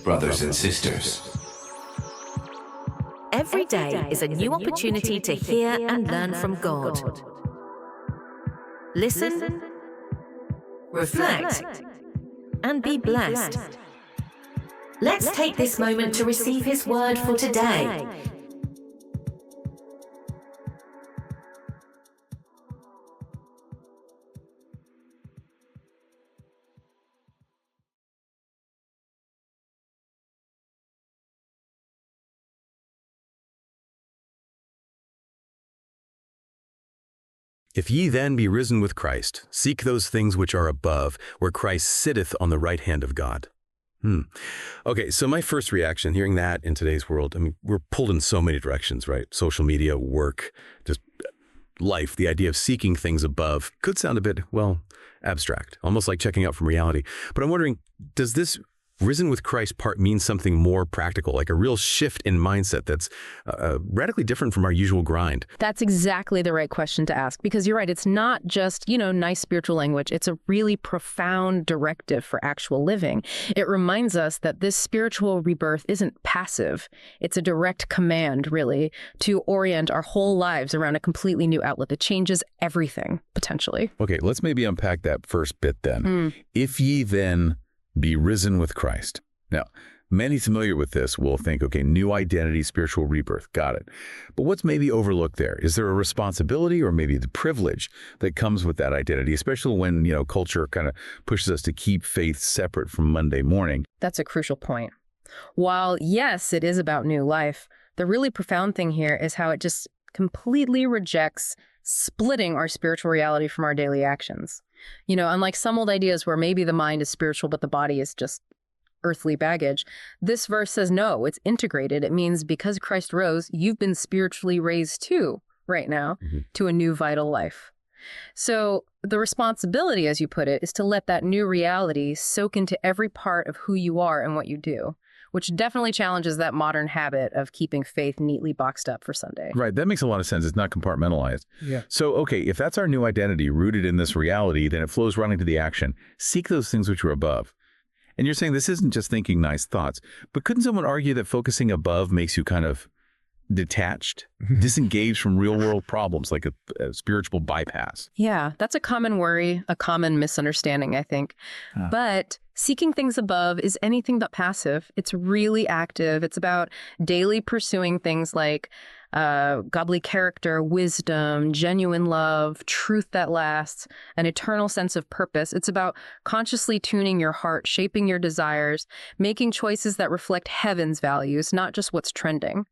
brothers and sisters. Every day is a new opportunity to hear and learn from God. Listen, reflect, and be blessed. Let's take this moment to receive His word for today. If ye then be risen with Christ, seek those things which are above, where Christ sitteth on the right hand of God. Okay, so my first reaction, hearing that in today's world, I mean, we're pulled in so many directions, right? Social media, work, just life, the idea of seeking things above could sound a bit, well, abstract, almost like checking out from reality. But I'm wondering, does this risen with Christ part mean something more practical, like a real shift in mindset that's radically different from our usual grind? That's exactly the right question to ask, because you're right. It's not just, nice spiritual language. It's a really profound directive for actual living. It reminds us that this spiritual rebirth isn't passive. It's a direct command, really, to orient our whole lives around a completely new outlet that changes everything, potentially. Okay, let's maybe unpack that first bit then. If ye then be risen with Christ. Now, many familiar with this will think, okay, new identity, spiritual rebirth, got it. But what's maybe overlooked there? Is there a responsibility or maybe the privilege that comes with that identity, especially when, culture kind of pushes us to keep faith separate from Monday morning? That's a crucial point. While, yes, it is about new life, the really profound thing here is how it just completely rejects splitting our spiritual reality from our daily actions. Unlike some old ideas where maybe the mind is spiritual, but the body is just earthly baggage, this verse says, no, it's integrated. It means because Christ rose, you've been spiritually raised too, right now, to a new vital life. So the responsibility, as you put it, is to let that new reality soak into every part of who you are and what you do, which definitely challenges that modern habit of keeping faith neatly boxed up for Sunday. Right. That makes a lot of sense. It's not compartmentalized. Yeah. So, okay, if that's our new identity rooted in this reality, then it flows right into the action. Seek those things which are above. And you're saying this isn't just thinking nice thoughts, but couldn't someone argue that focusing above makes you kind of detached, disengaged from real world problems, like a spiritual bypass? Yeah, that's a common worry, a common misunderstanding, I think. But seeking things above is anything but passive. It's really active. It's about daily pursuing things like godly character, wisdom, genuine love, truth that lasts, an eternal sense of purpose. It's about consciously tuning your heart, shaping your desires, making choices that reflect heaven's values, not just what's trending.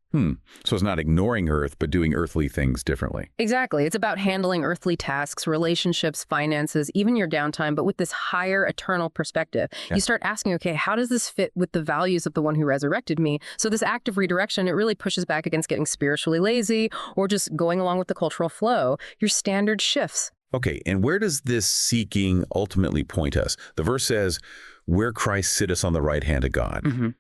So it's not ignoring earth, but doing earthly things differently. Exactly. It's about handling earthly tasks, relationships, finances, even your downtime, but with this higher eternal perspective. Yeah. You start asking, okay, how does this fit with the values of the one who resurrected me? So this act of redirection, it really pushes back against getting spiritually lazy or just going along with the cultural flow. Your standard shifts. Okay, and where does this seeking ultimately point us? The verse says, where Christ sitteth on the right hand of God.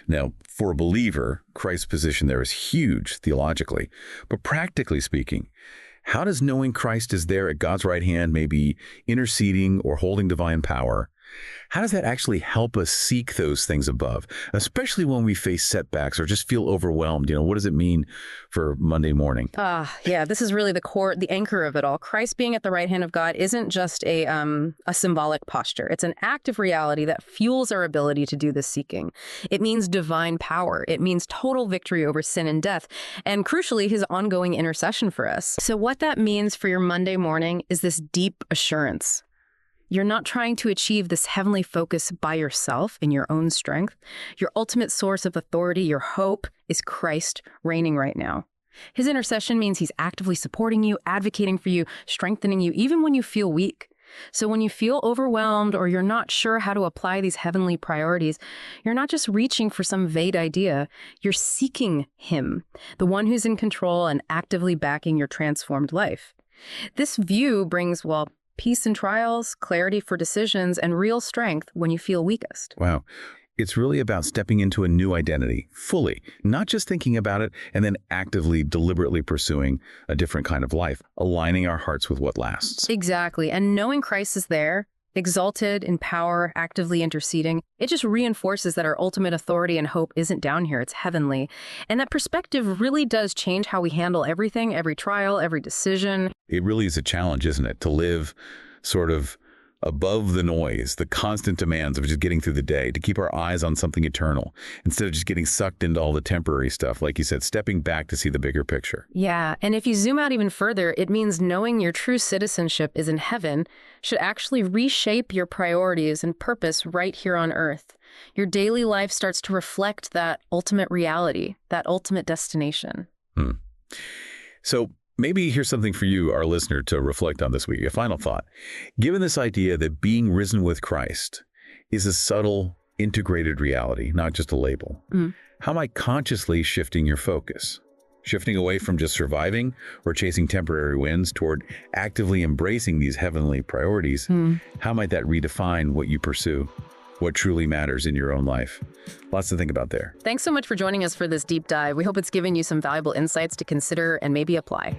Now, for a believer, Christ's position there is huge theologically, but practically speaking, how does knowing Christ is there at God's right hand, maybe interceding or holding divine power, how does that actually help us seek those things above, especially when we face setbacks or just feel overwhelmed? What does it mean for Monday morning? Yeah, this is really the core, the anchor of it all. Christ being at the right hand of God isn't just a symbolic posture. It's an active reality that fuels our ability to do this seeking. It means divine power. It means total victory over sin and death, and crucially, his ongoing intercession for us. So what that means for your Monday morning is this deep assurance. You're not trying to achieve this heavenly focus by yourself in your own strength. Your ultimate source of authority, your hope, is Christ reigning right now. His intercession means he's actively supporting you, advocating for you, strengthening you, even when you feel weak. So when you feel overwhelmed or you're not sure how to apply these heavenly priorities, you're not just reaching for some vague idea, you're seeking him, the one who's in control and actively backing your transformed life. This view brings, peace in trials, clarity for decisions, and real strength when you feel weakest. Wow. It's really about stepping into a new identity fully, not just thinking about it and then actively, deliberately pursuing a different kind of life, aligning our hearts with what lasts. Exactly. And knowing Christ is there exalted in power, actively interceding. It just reinforces that our ultimate authority and hope isn't down here, it's heavenly. And that perspective really does change how we handle everything, every trial, every decision. It really is a challenge, isn't it, to live sort of above the noise, the constant demands of just getting through the day, to keep our eyes on something eternal, instead of just getting sucked into all the temporary stuff, like you said, stepping back to see the bigger picture. Yeah, and if you zoom out even further, it means knowing your true citizenship is in heaven should actually reshape your priorities and purpose right here on earth. Your daily life starts to reflect that ultimate reality, that ultimate destination. So maybe here's something for you, our listener, to reflect on this week. A final thought. Given this idea that being risen with Christ is a subtle, integrated reality, not just a label, how am I consciously shifting your focus? Shifting away from just surviving or chasing temporary wins toward actively embracing these heavenly priorities, how might that redefine what you pursue? What truly matters in your own life? Lots to think about there. Thanks so much for joining us for this deep dive. We hope it's given you some valuable insights to consider and maybe apply.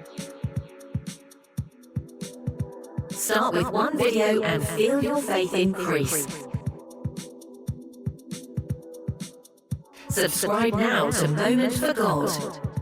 Start with one video and feel your faith increase. Subscribe now to Moment for God.